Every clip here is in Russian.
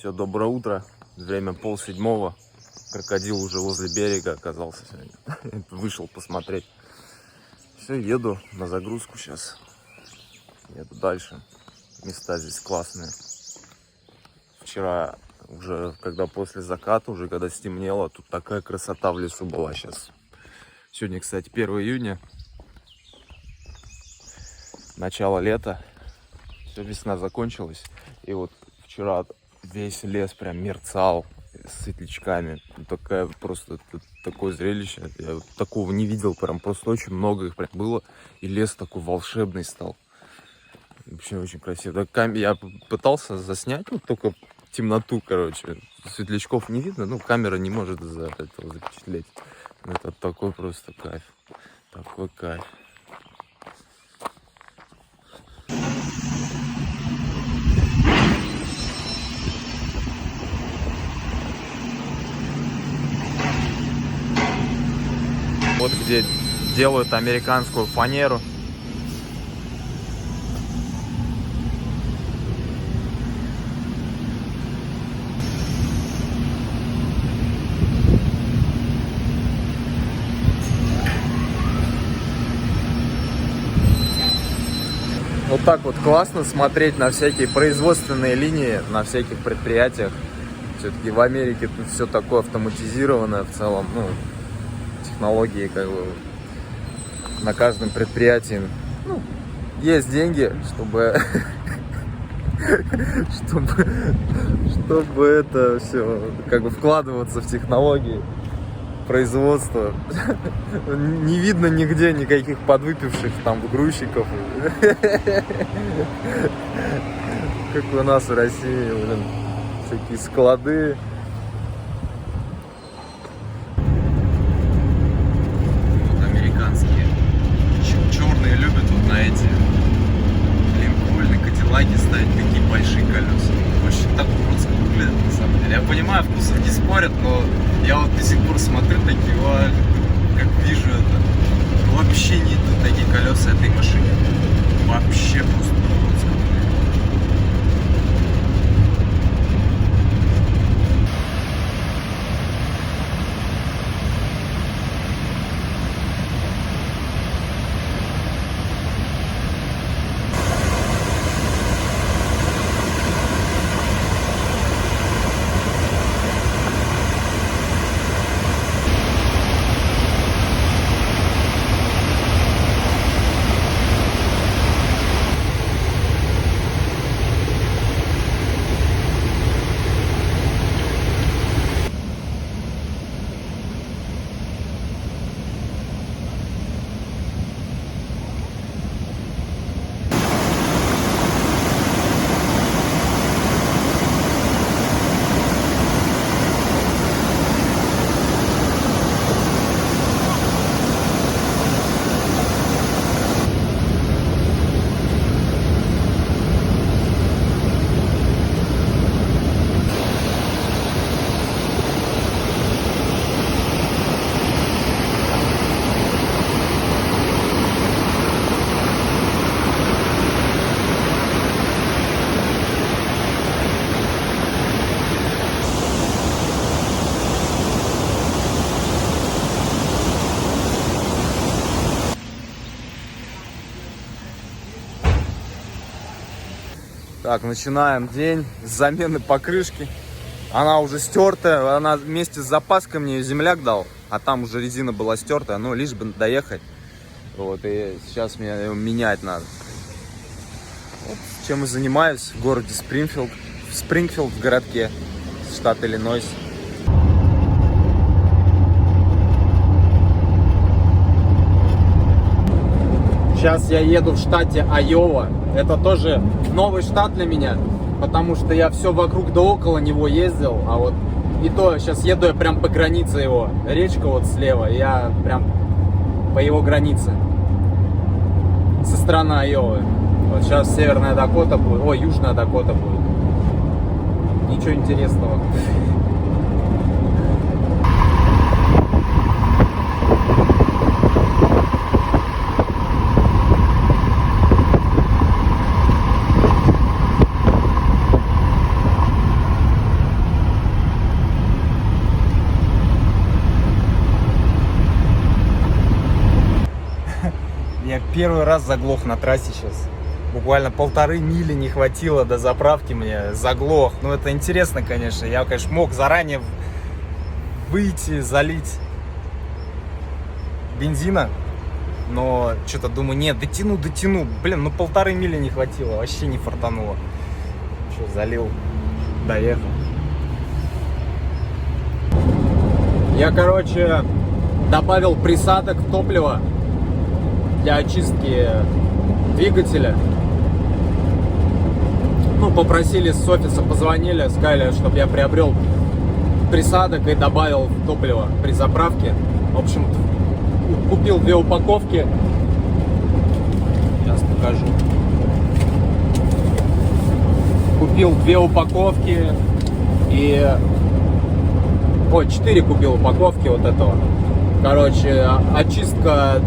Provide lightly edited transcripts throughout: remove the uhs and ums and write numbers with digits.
Все, доброе утро. Время 6:30. Крокодил уже возле берега оказался сегодня. Вышел посмотреть. Все, еду на загрузку сейчас. Еду дальше. Места здесь классные. Вчера уже, когда после заката, уже когда стемнело, тут такая красота в лесу была сейчас. Сегодня, кстати, 1 июня. Начало лета. Все, весна закончилась. И вот вчера весь лес прям мерцал светлячками. Такое просто такое зрелище. Я такого не видел. Прям просто очень много их прям было. И лес такой волшебный стал. Вообще очень красиво. Я пытался заснять, вот только темноту, короче. Светлячков не видно, ну камера не может этого запечатлеть. Это такой просто кайф. Такой кайф. Вот где делают американскую фанеру. Вот так вот классно смотреть на всякие производственные линии, на всяких предприятиях. Все-таки в Америке тут все такое автоматизированное в целом, ну, технологии как бы на каждом предприятии. Ну, есть деньги, чтобы это все как бы вкладываться в технологии производства. Не видно нигде никаких подвыпивших там грузчиков, как у нас в России, блин, всякие склады. Вот американские черные любят вот на эти линкольны, кадиллаки ставить такие большие колеса. Очень так уродски выглядит на самом деле. Я понимаю, вкусы не спорят, но я вот до сих пор смотрю такие, как вижу это. Вообще не идут такие колеса этой машине. Вообще просто уродски. Так, начинаем день с замены покрышки. Она уже стертая, она вместе с запаской мне ее земляк дал, а там уже резина была стертая, но лишь бы доехать. Вот, и сейчас мне ее менять надо. Вот, чем и занимаюсь в городе Спрингфилд, в городке, штат Иллинойс. Сейчас я еду в штате Айова. Это тоже новый штат для меня, потому что я все вокруг да около него ездил, а вот и то сейчас еду я прям по границе его. Речка вот слева, я прям по его границе. Со стороны Айовы. Вот сейчас Северная Дакота будет, ой, Южная Дакота будет. Ничего интересного. первый раз заглох на трассе сейчас. Буквально 1,5 мили не хватило до заправки мне, заглох. Ну, это интересно, конечно. Я, конечно, мог заранее выйти, залить бензина. Но что-то думаю, нет, дотяну. Блин, ну 1,5 мили не хватило, вообще не фартануло. Что, залил, доехал. Я, короче, добавил присадок топлива для очистки двигателя. Ну, попросили с офиса, позвонили, сказали, чтобы я приобрел присадок и добавил топливо при заправке. В общем, купил 2 упаковки. Сейчас покажу. Купил 2 упаковки и... 4 купил упаковки вот этого. Короче, очистка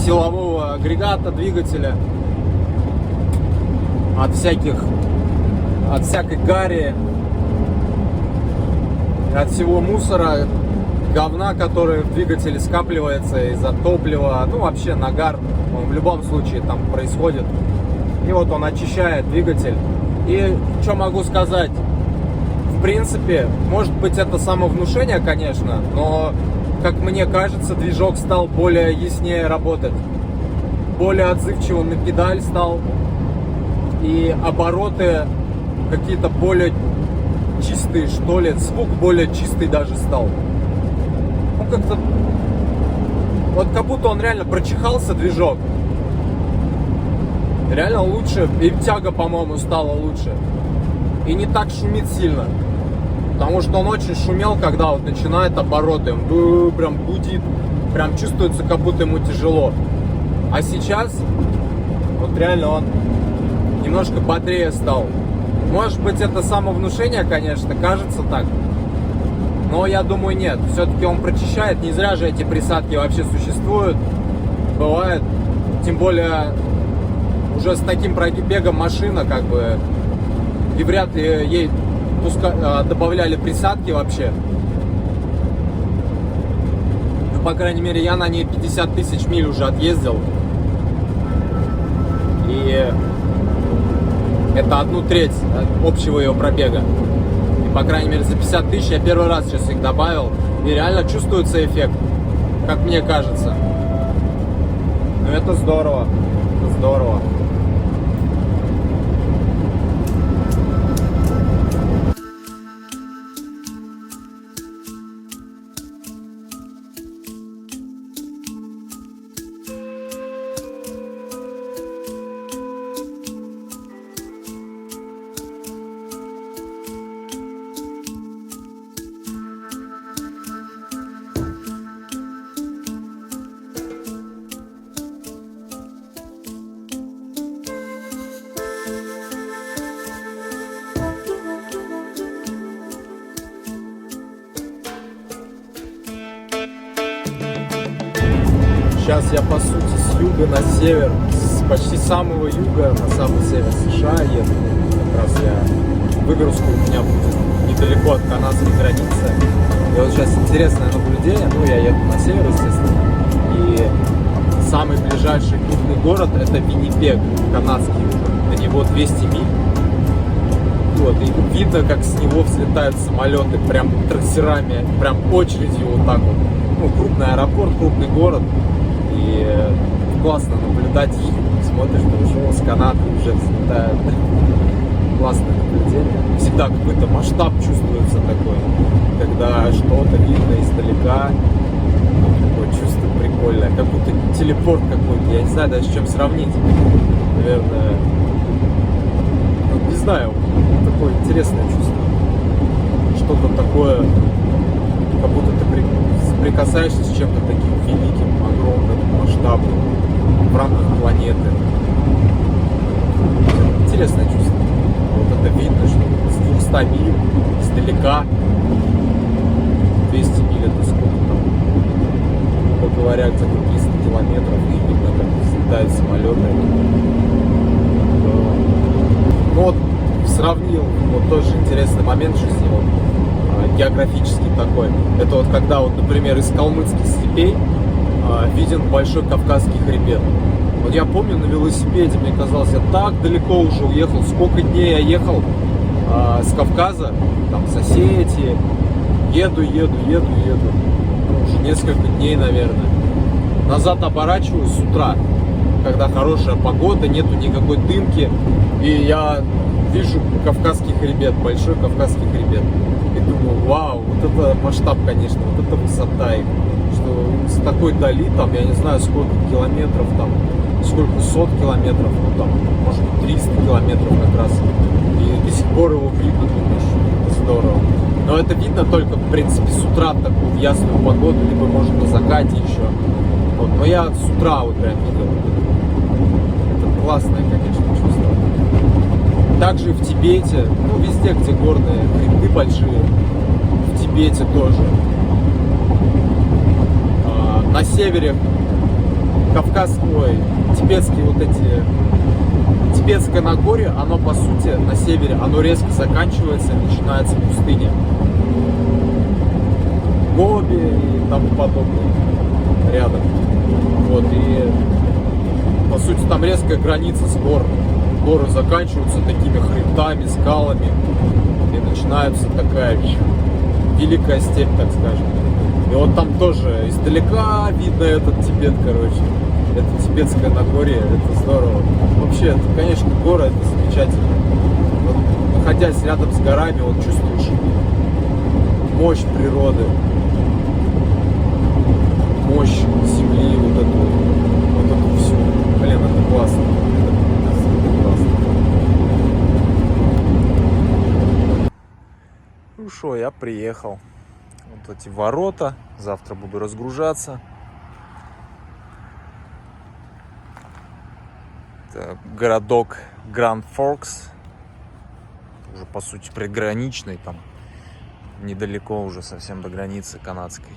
силового агрегата, двигателя от всякой гари, от всего мусора, говна, который в двигателе скапливается из-за топлива, ну вообще нагар, он в любом случае там происходит. И вот он очищает двигатель. И что могу сказать? В принципе, может быть, это самовнушение, конечно, но, как мне кажется, движок стал более яснее работать, более отзывчивым на педаль стал, и обороты какие-то более чистые, что ли, звук более чистый даже стал. Ну, как-то, вот как будто он реально прочихался, движок. Реально лучше, и тяга, по-моему, стала лучше. И не так шумит сильно. Потому что он очень шумел, когда вот начинает обороты. Он прям гудит. Прям чувствуется, как будто ему тяжело. А сейчас, вот реально он немножко бодрее стал. Может быть, это самовнушение, конечно, кажется так. Но я думаю, нет. Все-таки он прочищает. Не зря же эти присадки вообще существуют. Бывает. Тем более, уже с таким пробегом машина, как бы, и вряд ли ей добавляли присадки вообще. Ну, по крайней мере, я на ней 50 тысяч миль уже отъездил. И это 1/3 общего ее пробега. И, по крайней мере, за 50 тысяч я первый раз сейчас их добавил. И реально чувствуется эффект, как мне кажется. Ну, это здорово. Это здорово. Сейчас я, по сути, с юга на север, с почти самого юга на самый север США еду. Как раз выгрузка у меня будет недалеко от канадской границы. И вот сейчас интересное наблюдение. Ну, я еду на север, естественно. И самый ближайший крупный город — это Виннипег, канадский. До него 200 миль. Вот, и видно, как с него взлетают самолеты прям трассерами, прям очередью вот так вот. Ну, крупный аэропорт, крупный город. И классно наблюдать, смотришь, думаешь, с Канады уже взлетают. Классное наблюдение. Всегда какой-то масштаб чувствуется такой, когда что-то видно издалека. Такое чувство прикольное, как будто телепорт какой-то. Я не знаю даже с чем сравнить. Наверное, ну, не знаю, такое интересное чувство. Что-то такое, как будто ты соприкасаешься с чем-то таким великим, огромным, масштабным в рамках планеты. Интересное чувство. Вот это видно, что с 200 миль издалека, 200 миль это сколько там, грубо говоря, где-то 300 километров, и видно, как взлетают самолеты. Ну вот сравнил, вот тоже интересный момент в жизни, вот, географический такой. Это вот когда, вот, например, из калмыцких степей виден большой Кавказский хребет. Вот я помню на велосипеде, мне казалось, я так далеко уже уехал. Сколько дней я ехал с Кавказа, там с Осетии. Еду. Ну, уже несколько дней, наверное. Назад оборачиваюсь с утра, когда хорошая погода, нету никакой дымки. И я вижу Кавказский хребет, большой Кавказский хребет. И думаю, вау, вот это масштаб, конечно, вот это высота. И что с такой дали, там, я не знаю, сколько километров, там, сколько сот километров, ну там, может быть, 300 километров как раз. И до сих пор его видно, думаешь, это здорово. Но это видно только, в принципе, с утра в такую ясную погоду, либо, может, на закате еще. Вот. Но я с утра вот прям видел. Это классное, конечно, чувство. Также в Тибете, ну, везде, где горные хребты большие, в Тибете тоже. На севере тибетские вот эти... Тибетское Нагорье, оно по сути на севере, оно резко заканчивается и начинается пустыня. Гоби и тому подобное рядом. Вот, и по сути там резкая граница с гор. Горы заканчиваются такими хребтами, скалами. И начинается такая великая степь, так скажем. И вот там тоже издалека видно этот Тибет, короче. Это тибетское Нагорье, это здорово. Вообще, это, конечно, горы, это замечательно. Вот, находясь рядом с горами, вот чувствуешь мощь природы, мощь земли, вот эту всю. Блин, это классно. Это классно. Ну что, я приехал. Вот эти ворота. Завтра буду разгружаться. Это городок Гранд Форкс, уже по сути приграничный, там недалеко уже совсем до границы канадской.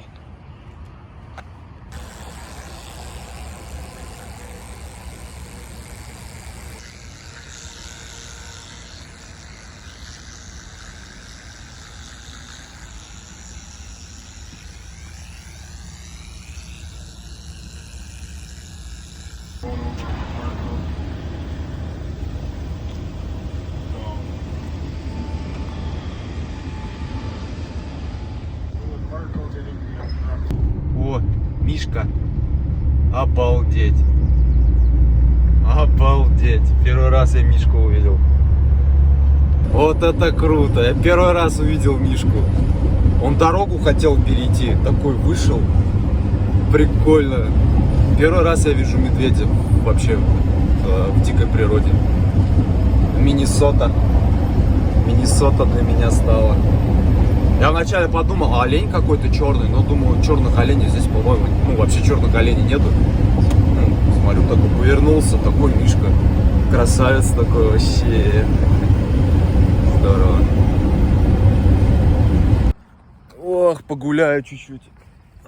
О, Мишка. Обалдеть. Обалдеть. Первый раз я Мишку увидел. Вот это круто. Я первый раз увидел Мишку. Он дорогу хотел перейти. Такой вышел. Прикольно. Первый раз я вижу медведя вообще в дикой природе. Миннесота. Миннесота для меня стала. Я вначале подумал, олень какой-то черный, но думаю, черных оленей здесь, по-моему, ну вообще черных оленей нету. Ну, смотрю, такой повернулся, такой Мишка, красавец такой вообще. Здорово. Ох, погуляю чуть-чуть.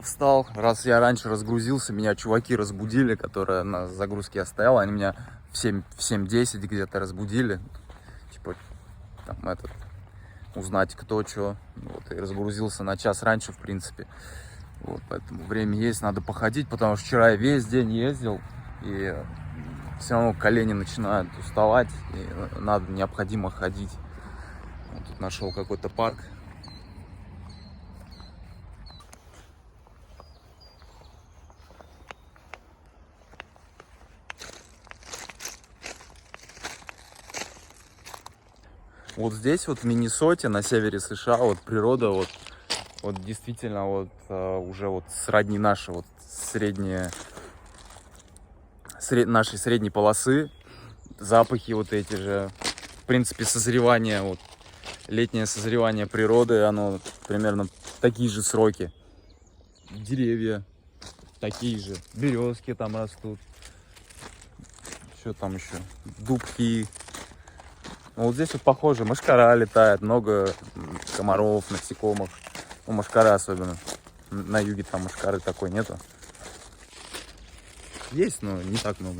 Встал, раз я раньше разгрузился, меня чуваки разбудили, которые на загрузке я стоял, они меня в 7:10 где-то разбудили. Типа, там узнать кто что. Вот, и разгрузился на час раньше, в принципе. Вот, поэтому время есть, надо походить, потому что вчера я весь день ездил, и все равно колени начинают уставать, и необходимо ходить. Вот тут нашел какой-то парк. Вот здесь, вот в Миннесоте, на севере США, вот природа, вот действительно, вот уже вот сродни нашей, вот нашей средней полосы, запахи вот эти же, в принципе, созревание, вот летнее созревание природы, оно примерно такие же сроки. Деревья такие же, березки там растут, что там еще, дубки. Вот здесь вот похоже, мошкара летает, много комаров, насекомых. Ну, мошкара особенно. На юге там мошкары такой нету. Есть, но не так много.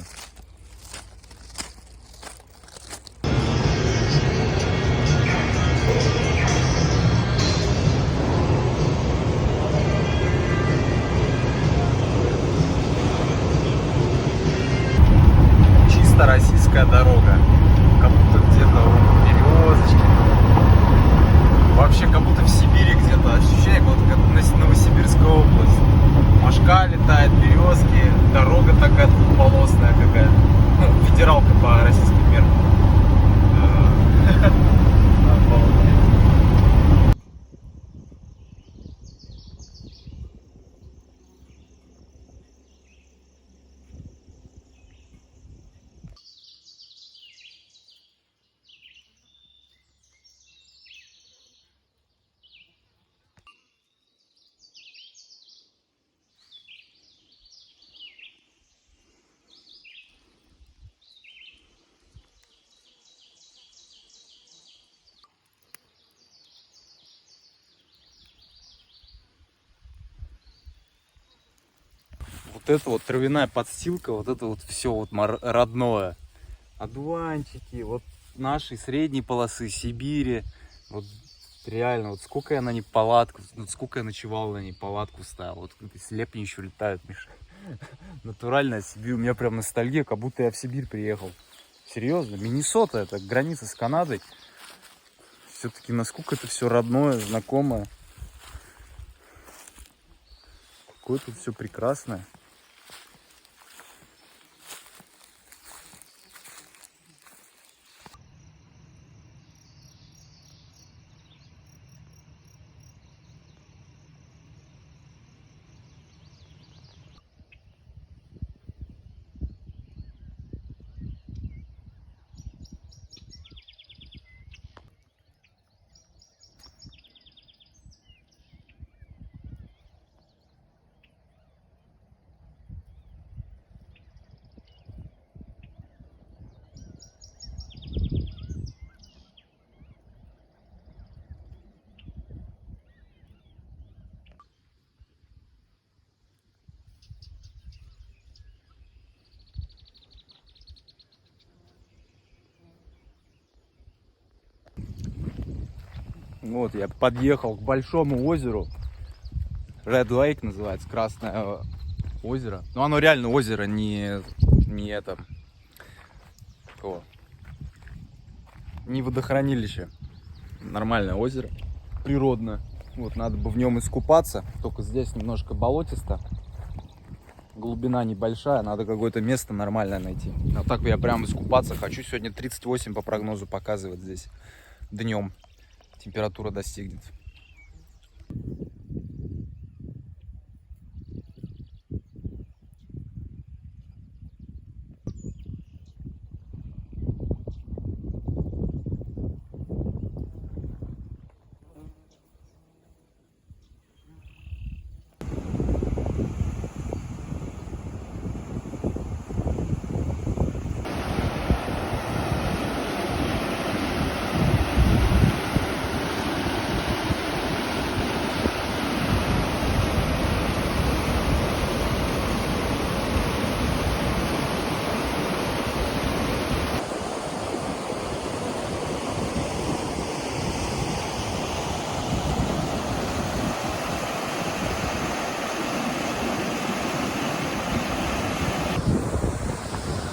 Вот это вот травяная подстилка, вот это вот все вот родное. Одуванчики, вот нашей средней полосы, Сибири. Вот реально, вот сколько я на ней палатку, вот сколько я ночевал на ней, палатку ставил. Вот слепни еще летают, Миша. Натуральная Сибирь, у меня прям ностальгия, как будто я в Сибирь приехал. Серьезно, Миннесота, это граница с Канадой. Все-таки насколько это все родное, знакомое. Какое тут все прекрасное. Вот, я подъехал к большому озеру. Red Lake называется, Красное озеро. Но оно реально озеро, не это... Кого? Не водохранилище. Нормальное озеро, природное. Вот, надо бы в нем искупаться. Только здесь немножко болотисто. Глубина небольшая, надо какое-то место нормальное найти. А так я прям искупаться хочу. Сегодня 38 по прогнозу показывает здесь днем. Температура достигнет.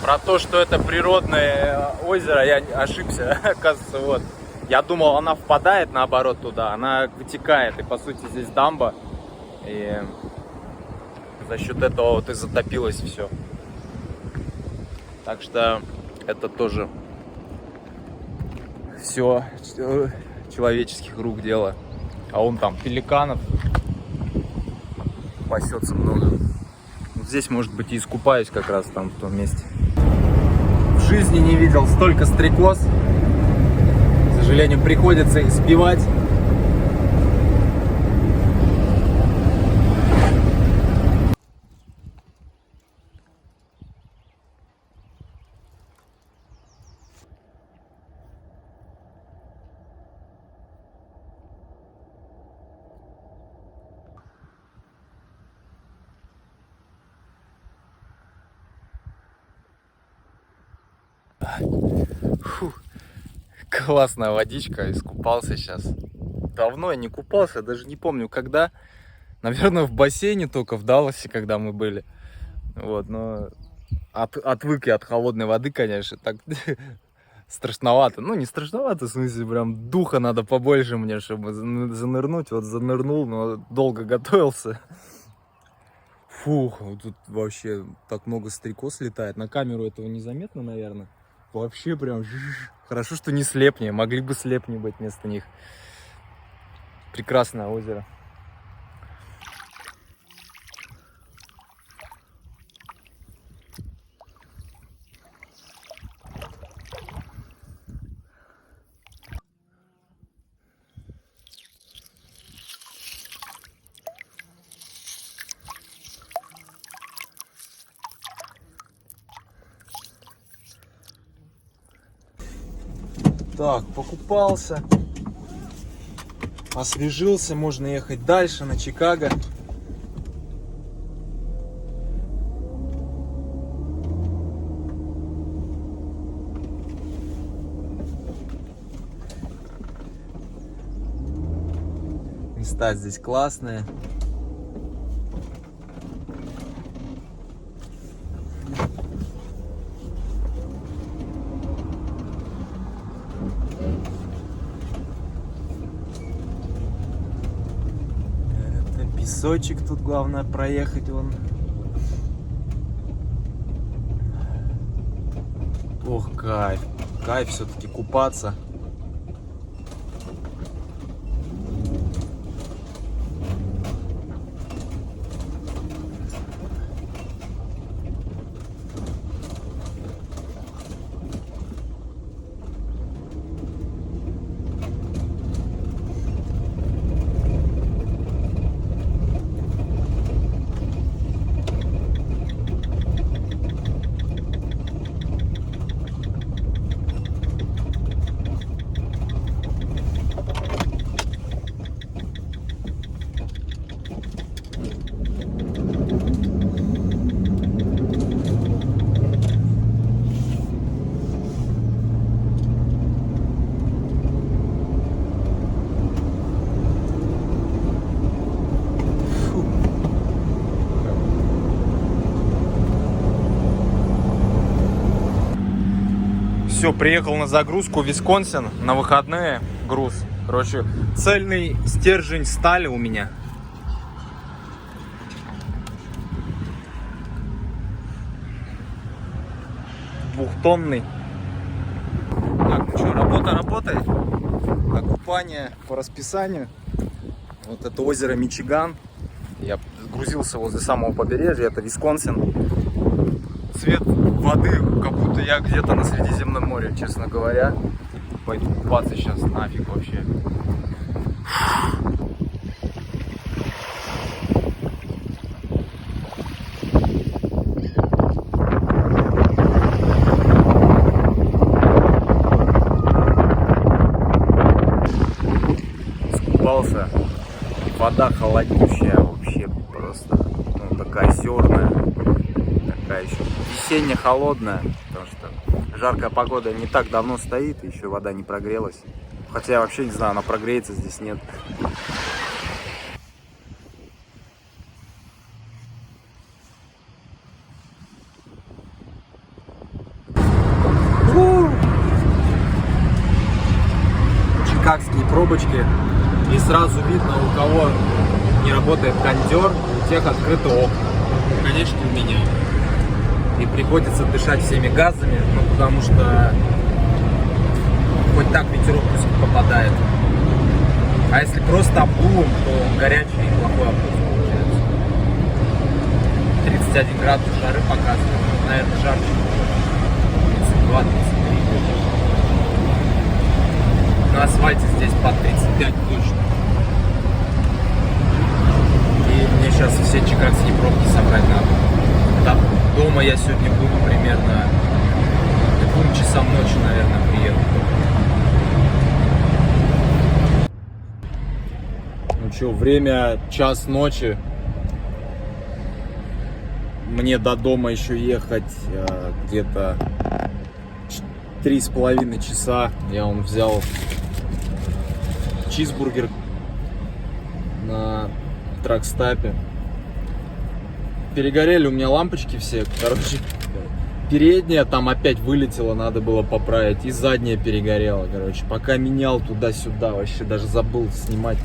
Про то, что это природное озеро, я ошибся, оказывается, вот. Я думал, она впадает наоборот туда, она вытекает, и по сути здесь дамба, и за счет этого вот и затопилось все. Так что это тоже все человеческих рук дело. А он там пеликанов пасется много. Вот здесь, может быть, и искупаюсь как раз там в том месте. В жизни не видел столько стрекоз. К сожалению, приходится их сбивать. Фу, классная водичка, искупался сейчас. Давно я не купался, даже не помню когда. Наверное, в бассейне только в Далласе, когда мы были. Вот, но отвык я от холодной воды, конечно, так страшновато. Ну, не страшновато, в смысле, прям духа надо побольше мне, чтобы занырнуть. Вот занырнул, но долго готовился. Фух, вот тут вообще так много стрекоз летает. На камеру этого незаметно, наверное. Вообще прям... Хорошо, что не слепни. Могли бы слепни быть вместо них. Прекрасное озеро. Так, покупался, освежился, можно ехать дальше на Чикаго. Места здесь классные. Это песочек, тут главное проехать вон. Ох, кайф. Кайф все-таки купаться. Все, приехал на загрузку в Висконсин на выходные. Груз. Короче, цельный стержень стали у меня. Двухтонный. Так, ну что, работа работает. Окупание по расписанию. Вот это озеро Мичиган. Я грузился возле самого побережья. Это Висконсин. Цвет воды, как будто я где-то на Средиземном море, честно говоря. Пойду купаться сейчас, нафиг вообще. Скупался. Вода холоднющая вообще просто. Ну, такая озерная. Такая еще весенне холодная, потому что жаркая погода не так давно стоит, еще вода не прогрелась. Хотя я вообще не знаю, она прогреется, здесь нет. Чикагские пробочки, и сразу видно, у кого не работает кондер, у тех открыты окна. Конечно, у меня. И приходится дышать всеми газами, ну, потому что хоть так ветерок пусть попадает. А если просто обдувом, то горячий и плохой обдув получается. 31 градус жары показывает, наверное, жарче. 32-33. На асфальте здесь под 35 точно. И мне сейчас все чикагские пробки собрать надо. Там дома я сегодня буду примерно к 2 часам ночи, наверное, приеду. Ну что, время час ночи. Мне до дома еще ехать где-то 3,5 часа. Я вон взял чизбургер на тракстапе. Перегорели у меня лампочки все, короче, передняя там опять вылетела, надо было поправить, и задняя перегорела, короче, пока менял туда-сюда, вообще даже забыл снимать.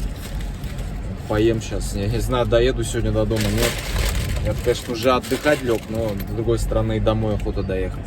Поем сейчас, я не знаю, доеду сегодня до дома, нет. Я, конечно, уже отдыхать лег, но с другой стороны и домой охота доехать.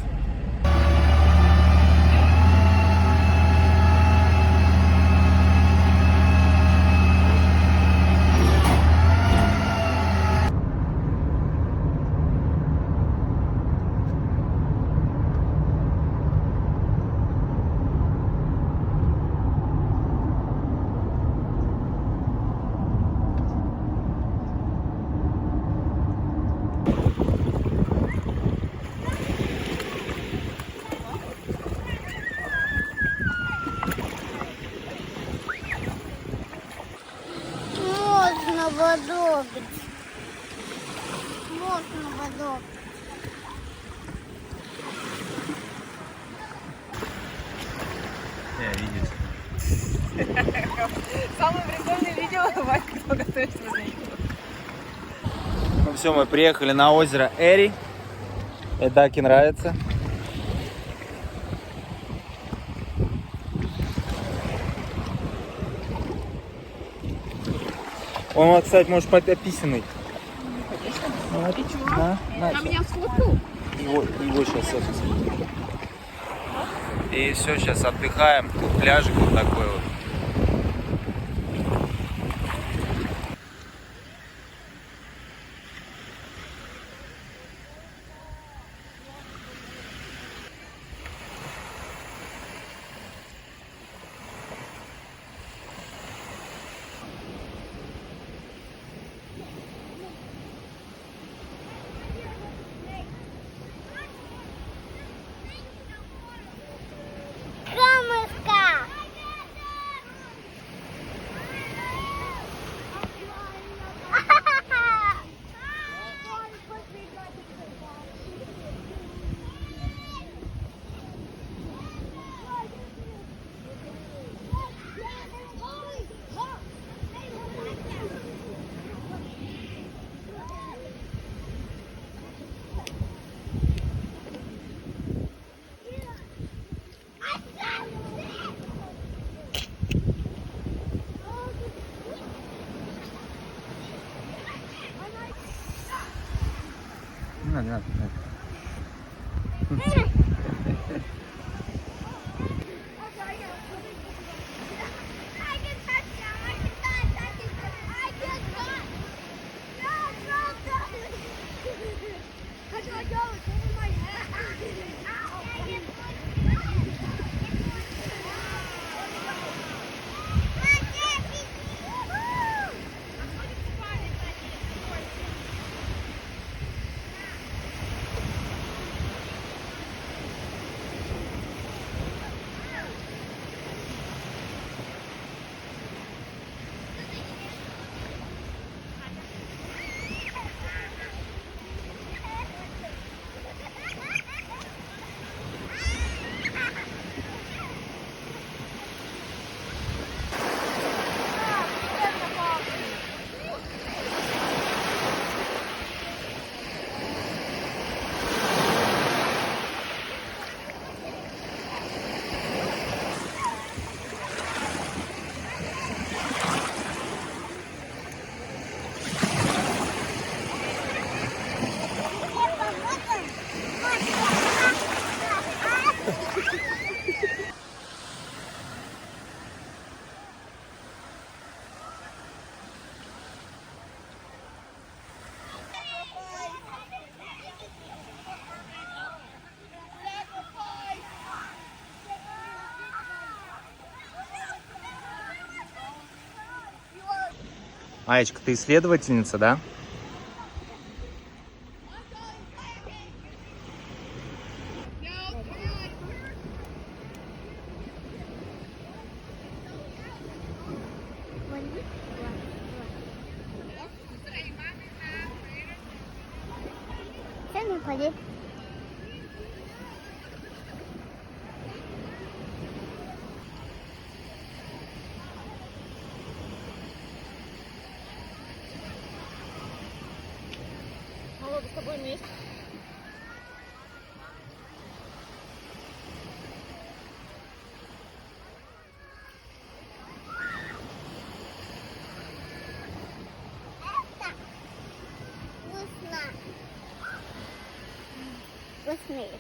водопить. Можно водопить. Не, видите. Самое прикольное видео, Васька, кто готовит возле. Ну все, мы приехали на озеро Эри. Эдаке нравится. Он, кстати, может быть описанный. Да? А меня сфоткал? Его сейчас это. И все, сейчас отдыхаем. Тут пляжик вот такой вот. Камушка. Не надо, не надо. Аечка, ты исследовательница, да? Ходи. Мало с тобой вместе. Вкусно. Вкусный.